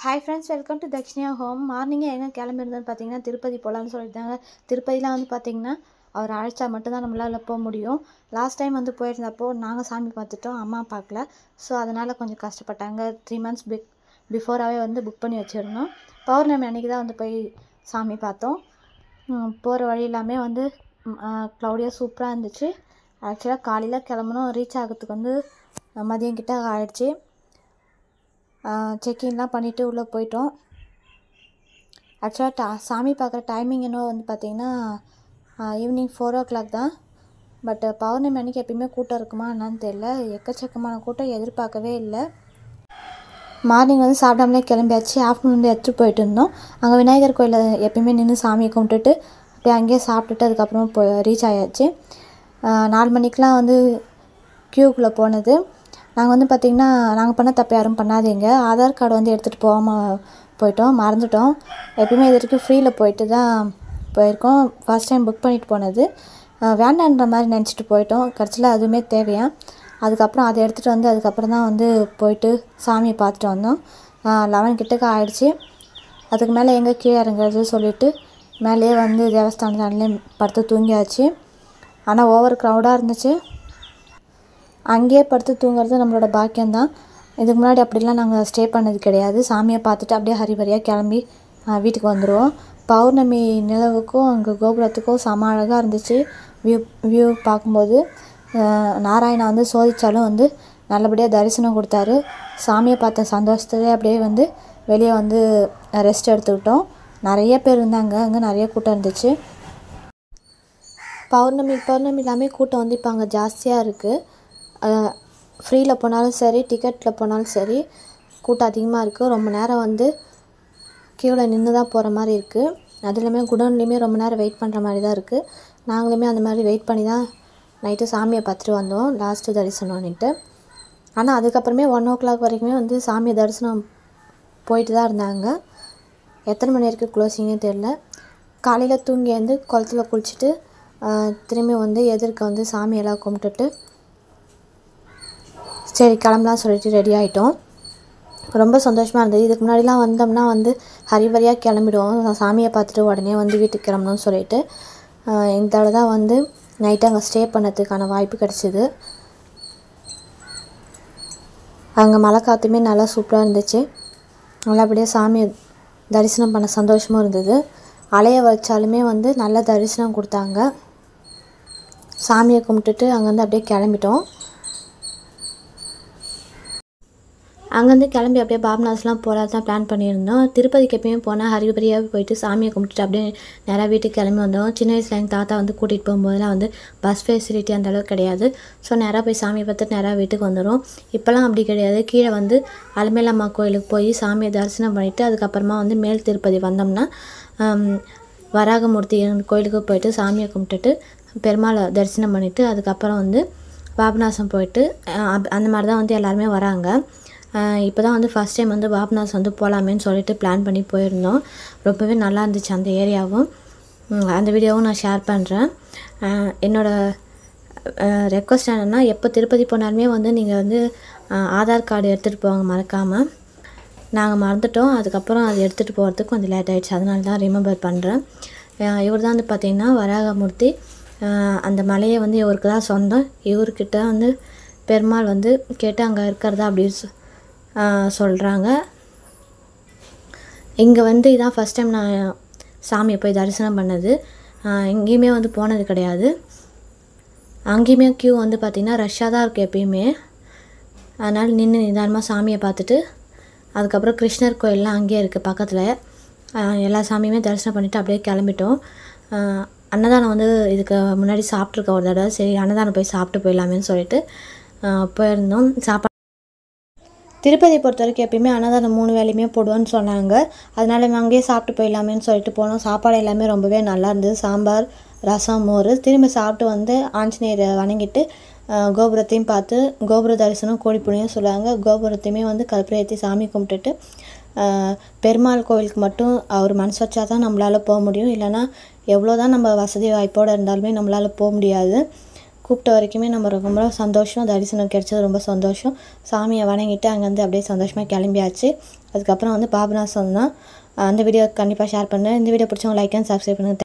Hi friends, welcome to Dakshinya home. மார்னிங்கே எங்கே கிளம்பிருந்தோன்னு பார்த்தீங்கன்னா திருப்பதி போகலான்னு சொல்லிட்டாங்க. திருப்பதிலாம் வந்து பார்த்திங்கன்னா அவர் அழைச்சா மட்டும்தான் நம்மளால் போக முடியும். லாஸ்ட் டைம் வந்து போயிருந்தப்போ நாங்கள் சாமி பார்த்துட்டோம், அம்மா பார்க்கல. ஸோ அதனால் கொஞ்சம் கஷ்டப்பட்டாங்க. 3 months பிஃபோராகவே வந்து புக் பண்ணி வச்சுருந்தோம். பௌர்ணமி அன்றைக்கி தான் வந்து போய் சாமி பார்த்தோம். போகிற வழி எல்லாமே வந்து க்ளவுடியாக சூப்பராக இருந்துச்சு. ஆக்சுவலாக காலையில் கிளம்பணும், ரீச் ஆகிறதுக்கு வந்து மதியம் கிட்ட ஆகிடுச்சி. செக்இன்லாம் பண்ணிவிட்டு உள்ளே போயிட்டோம். ஆக்சுவலாக சாமி பார்க்குற டைமிங் என்ன வந்து பார்த்திங்கன்னா ஈவினிங் 4 o'clock தான். பட் பௌர்ணமி அன்றைக்கி எப்பயுமே கூட்டம் இருக்குமா என்னன்னு தெரியல. எக்கச்சக்கமான கூட்டம் எதிர்பார்க்கவே இல்லை. மார்னிங் வந்து சாப்பிடாமலே கிளம்பியாச்சு. ஆஃப்டர்நூன் வந்து எடுத்துகிட்டு போயிட்டு இருந்தோம். அங்கே விநாயகர் கோயிலில் எப்பயுமே நின்று சாமியை கும்பிட்டுட்டு அப்படியே அங்கேயே சாப்பிட்டுட்டு அதுக்கப்புறம் ரீச் ஆயாச்சு. 4 மணிக்கெலாம் வந்து க்யூக்குள்ளே போனது. நாங்கள் வந்து பார்த்திங்கன்னா நாங்கள் பண்ண தப்பு யாரும் பண்ணாதீங்க. ஆதார் கார்டு வந்து எடுத்துகிட்டு போகாமல் போயிட்டோம், மறந்துட்டோம். எப்பயுமே இது வரைக்கும் ஃப்ரீயில் போயிட்டு தான் போயிருக்கோம். ஃபஸ்ட் டைம் புக் பண்ணிட்டு போனது வேண்டான்ற மாதிரி நினச்சிட்டு போயிட்டோம். கடைசியில் அதுவுமே தேவையா. அதுக்கப்புறம் அதை எடுத்துகிட்டு வந்து அதுக்கப்புறம் தான் வந்து போயிட்டு சாமியை பார்த்துட்டு வந்தோம். 11 கிட்டக்க ஆகிடுச்சி. அதுக்கு மேலே எங்கே கீழே இறங்குறது சொல்லிவிட்டு மேலேயே வந்து தேவஸ்தானத்தாலே படுத்து தூங்கியாச்சு. ஆனால் ஓவர் க்ரௌடாக இருந்துச்சு. அங்கேயே படுத்து தூங்குறது நம்மளோட பாக்கியம்தான். இதுக்கு முன்னாடி அப்படிலாம் நாங்கள் ஸ்டே பண்ணது கிடையாது. சாமியை பார்த்துட்டு அப்படியே ஹரிபரியாக கிளம்பி வீட்டுக்கு வந்துடுவோம். பௌர்ணமி நிலவுக்கும் அங்கே கோபுரத்துக்கும் செம அழகாக இருந்துச்சு. வியூ பார்க்கும்போது நாராயணா வந்து சோதித்தாலும் வந்து நல்லபடியாக தரிசனம் கொடுத்தாரு. சாமியை பார்த்த சந்தோஷத்துலேயே அப்படியே வந்து வெளியே வந்து ரெஸ்ட் எடுத்துக்கிட்டோம். நிறைய பேர் இருந்தாங்க, அங்கே நிறைய கூட்டம் இருந்துச்சு. பௌர்ணமி எல்லாமே கூட்டம் வந்து இப்போ அங்கே ஜாஸ்தியாக இருக்குது. ஃப்ரீயில் போனாலும் சரி, டிக்கெட்டில் போனாலும் சரி, கூட்டம் அதிகமாக இருக்குது. ரொம்ப நேரம் வந்து க்யூவில் நின்று தான் போகிற மாதிரி இருக்குது. அது இல்லாமல் குடோன்லேயுமே ரொம்ப நேரம் வெயிட் பண்ணுற மாதிரி தான் இருக்குது. நாங்களுமே அந்த மாதிரி வெயிட் பண்ணி தான் நைட்டு சாமியை பார்த்துட்டு வந்தோம், லாஸ்ட்டு தரிசனம்னுட்டு. ஆனால் அதுக்கப்புறமே 1 o'clock வரைக்குமே வந்து சாமியை தரிசனம் போயிட்டு தான் இருந்தாங்க. எத்தனை மணி வரைக்கும் க்ளோசிங்னே தெரில. காலையில் தூங்கி வந்து குளத்துல குளிச்சுட்டு திரும்பி வந்து எதிர்க்க வந்து சாமியெல்லாம் கும்பிட்டுட்டு சரி கிளம்பலாம் சொல்லிட்டு ரெடி ஆகிட்டோம். ரொம்ப சந்தோஷமாக இருந்தது. இதுக்கு முன்னாடிலாம் வந்தோம்னா வந்து ஹரிபரியாக கிளம்பிடுவோம், சாமியை பார்த்துட்டு உடனே வந்து வீட்டுக்கு கிளம்பணும்னு சொல்லிட்டு. இந்த தடவை தான் வந்து நைட்டு அங்கே ஸ்டே பண்ணதுக்கான வாய்ப்பு கிடச்சிது. அங்கே மழை காற்றுமே நல்லா சூப்பராக இருந்துச்சு. நல்லபடியாக சாமியை தரிசனம் பண்ண சந்தோஷமும் இருந்தது. அலைய வச்சாலுமே வந்து நல்ல தரிசனம் கொடுத்தாங்க. சாமியை கும்பிட்டுட்டு அங்கேருந்து அப்படியே கிளம்பிட்டோம். அங்கேருந்து கிளம்பி அப்படியே பாபநாஸ்லாம் போகிறது தான் பிளான் பண்ணியிருந்தோம். திருப்பதிக்கு எப்பயும் போனால் ஹரிபரியாக போயிட்டு சாமியை கும்பிட்டுட்டு அப்படியே நேராக வீட்டுக்கு கிளம்பி வந்தோம். சின்ன வயசில் எங்கள் தாத்தா வந்து கூட்டிகிட்டு போகும்போதெல்லாம் வந்து பஸ் ஃபெசிலிட்டி அந்தளவுக்கு கிடையாது. ஸோ நேராக போய் சாமியை பார்த்துட்டு நேராக வீட்டுக்கு வந்துடும். இப்போலாம் அப்படி கிடையாது. கீழே வந்து அலமேலம்மா கோயிலுக்கு போய் சாமியை தரிசனம் பண்ணிவிட்டு அதுக்கப்புறமா வந்து மேல் திருப்பதி வந்தோம்னா வராகமூர்த்தி கோயிலுக்கு போயிட்டு சாமியை கும்பிட்டுட்டு பெருமாளை தரிசனம் பண்ணிவிட்டு அதுக்கப்புறம் வந்து பாபநாசம் போயிட்டு அந்த மாதிரி தான் வந்து எல்லாருமே வராங்க. இப்போ தான் வந்து ஃபஸ்ட் டைம் வந்து பாபநாஸ் வந்து போகலாமேன்னு சொல்லிட்டு பிளான் பண்ணி போயிருந்தோம். ரொம்பவே நல்லா இருந்துச்சு அந்த ஏரியாவும். அந்த வீடியோவும் நான் ஷேர் பண்ணுறேன். என்னோடய ரெக்வஸ்ட் என்னென்னா, எப்போ திருப்பதி போனாலுமே வந்து நீங்கள் வந்து ஆதார் கார்டு எடுத்துகிட்டு போவாங்க மறக்காமல். நாங்கள் மறந்துட்டோம். அதுக்கப்புறம் அது எடுத்துகிட்டு போகிறதுக்கு கொஞ்சம் லேட் ஆகிடுச்சு. அதனால தான் ரிமெம்பர் பண்ணுறேன். இவர் தான் வந்து பார்த்திங்கன்னா வராகமூர்த்தி. அந்த மலையை வந்து இவருக்கு தான் சொந்தம். இவர்கிட்ட வந்து பெருமாள் வந்து கேட்டு அங்கே இருக்கிறதா அப்படின்னு சொல்கிறாங்க. இங்கே வந்து இதான் ஃபஸ்ட் டைம் நான் சாமியை போய் தரிசனம் பண்ணது. எங்கேயுமே வந்து போனது கிடையாது. அங்கேயுமே க்யூ வந்து பார்த்திங்கன்னா ரஷ்ஷாக தான் இருக்குது எப்பயுமே. அதனால் நின்று நிதானமாக சாமியை பார்த்துட்டு அதுக்கப்புறம் கிருஷ்ணர் கோயிலெலாம் அங்கேயே இருக்குது பக்கத்தில். எல்லா சாமியுமே தரிசனம் பண்ணிவிட்டு அப்படியே கிளம்பிட்டோம். அன்னதானம் வந்து இதுக்கு முன்னாடி சாப்பிட்ருக்கோம் ஒரு தடவை. சரி அன்னதானம் போய் சாப்பிட்டு போயிடலாமேன்னு சொல்லிட்டு போயிருந்தோம். திருப்பதி பொறுத்த வரைக்கும் எப்பயுமே அன்னதானம் 3 வேளையுமே போடுவோன்னு சொன்னாங்க. அதனால் அங்கேயே சாப்பிட்டு போயிடலாமேன்னு சொல்லிட்டு போனோம். சாப்பாடு எல்லாமே ரொம்பவே நல்லா இருந்தது. சாம்பார், ரசம், மோர். திரும்பி சாப்பிட்டு வந்து ஆஞ்சநேயரை வணங்கிட்டு கோபுரத்தையும் பார்த்து கோபுர தரிசனம் கோழிப்புணியும் சொல்லுவாங்க. கோபுரத்தையுமே வந்து கற்பூரம் ஏற்றி சாமி கும்பிட்டுட்டு பெருமாள் கோவிலுக்கு மட்டும் அவர் மனசு வச்சா தான் நம்மளால் போக முடியும். இல்லைனா எவ்வளோ தான் நம்ம வசதி வாய்ப்போடு இருந்தாலுமே நம்மளால் போக முடியாது. கூப்பிட்ட வரைக்குமே நம்ம ரொம்ப சந்தோஷம். தரிசனம் கிடைச்சது ரொம்ப சந்தோஷம். சாமியை வணங்கிட்டு அங்கேருந்து அப்படியே சந்தோஷமாக கிளம்பியாச்சு. அதுக்கப்புறம் வந்து பாபநாசம் தான். அந்த வீடியோ கண்டிப்பாக ஷேர் பண்ணுறேன். இந்த வீடியோ பிடிச்சவங்க லைக் அண்ட் சப்ஸ்கிரைப் பண்ணுங்கள்.